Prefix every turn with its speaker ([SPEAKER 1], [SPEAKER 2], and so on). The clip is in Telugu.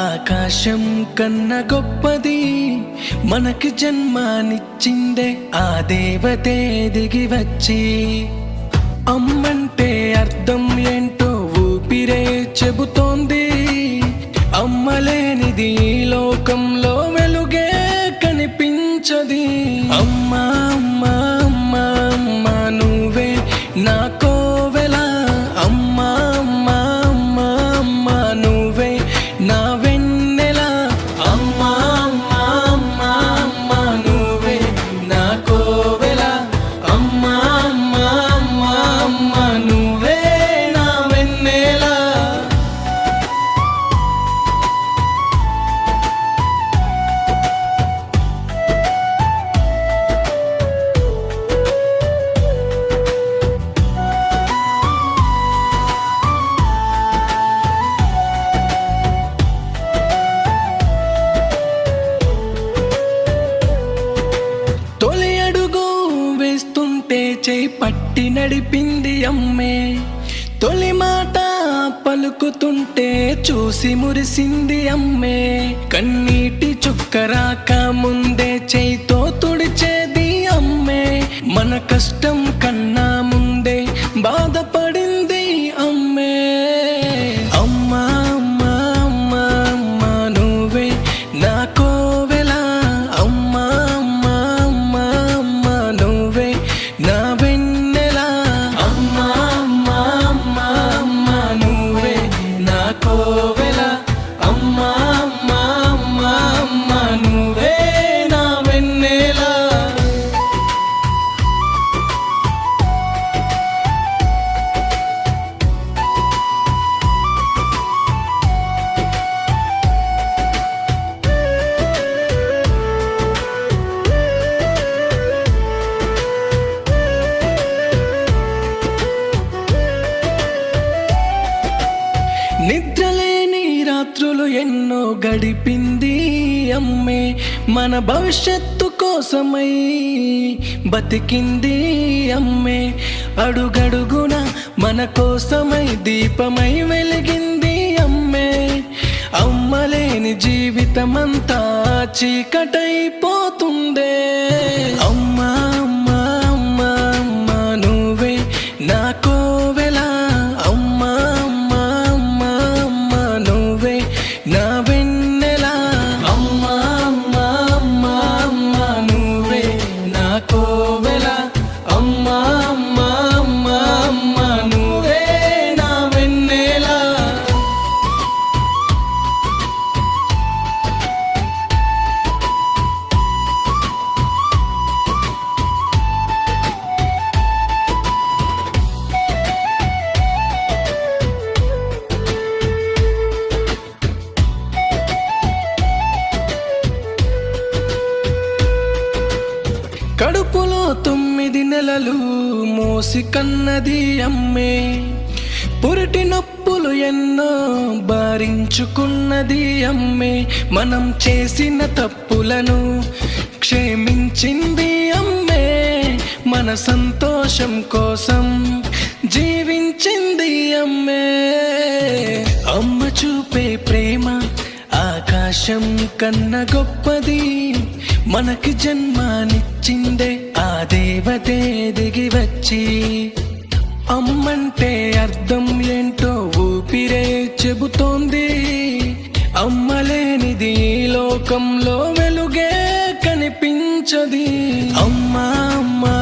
[SPEAKER 1] ఆకాశం కన్న గొప్పది మనకి జన్మనిచ్చిందే ఆ దేవతే దిగి వచ్చి అమ్మంటే అర్థం ఏంటో ఊపిరే చెబుతోంది అమ్మలేనిది ఈ లోకంలో వెలుగే కనిపించది అమ్మా అమ్మా అమ్మా అమ్మా నువ్వే నా కోవెల అమ్మా అమ్మా అమ్మా అమ్మా నువ్వే నా వెన్నెల అమ్మా అమ్మా అమ్మా అమ్మా నువ్వే నా కోవెల అమ్మా అమ్మా అమ్మా అమ్మా నువ్వే నా వెన్నెల తొలి అడుగు వేస్తుంటే చేయి పట్టి నడిపింది అమ్మే తొలి మాట పలుకుతుంటే చూసి మురిసింది అమ్మే కన్నీటి చుక్కరాక ముందే చేయితో తుడిచేది అమ్మే మన కష్టం కన్నా ముందే బాధపడింది అమ్మే అమ్మా అమ్మా అమ్మా అమ్మా నువ్వే నా కోవెల అమ్మా అమ్మా అమ్మా అమ్మా నువ్వే నా వెన్నెల అమ్మా అమ్మా అమ్మా అమ్మా నువ్వే నా కోవెల అమ్మా అమ్మా అమ్మా అమ్మా నువ్వే నా వెన్నెల నిద్రలేని రాత్రులు ఎన్నో గడిపింది అమ్మే మన భవిష్యత్తు కోసమై బతికింది అమ్మే అడుగడుగున మన కోసమై దీపమై వెలిగింది అమ్మే అమ్మలేని జీవితమంతా చీకటైపోతుందే అమ్మా అమ్మా అమ్మా అమ్మా నువ్వే నా కోవెల అమ్మా అమ్మా అమ్మా అమ్మా నువ్వే నా వెన్నెల అమ్మా అమ్మా అమ్మా అమ్మా నువ్వే నా కోవెల అమ్మా అమ్మా అమ్మా అమ్మా నువ్వే నా వెన్నెల కడుపులో 9 నెలలు మోసి కన్నది అమ్మే పురిటి నొప్పులు ఎన్నో భరించుకున్నది అమ్మే మనం చేసిన తప్పులను క్షమించింది అమ్మే మన సంతోషం కోసం జీవించింది అమ్మే అమ్మ చూపే ప్రేమ ఆకాశం కన్న గొప్పది మనకి జన్మనిచ్చిందే ఆ దేవతే దిగి వచ్చి అమ్మంటే అర్థం ఏంటో ఊపిరే చెబుతోంది అమ్మలేనిది ఈ లోకంలో వెలుగే కనిపించది అమ్మా అమ్మా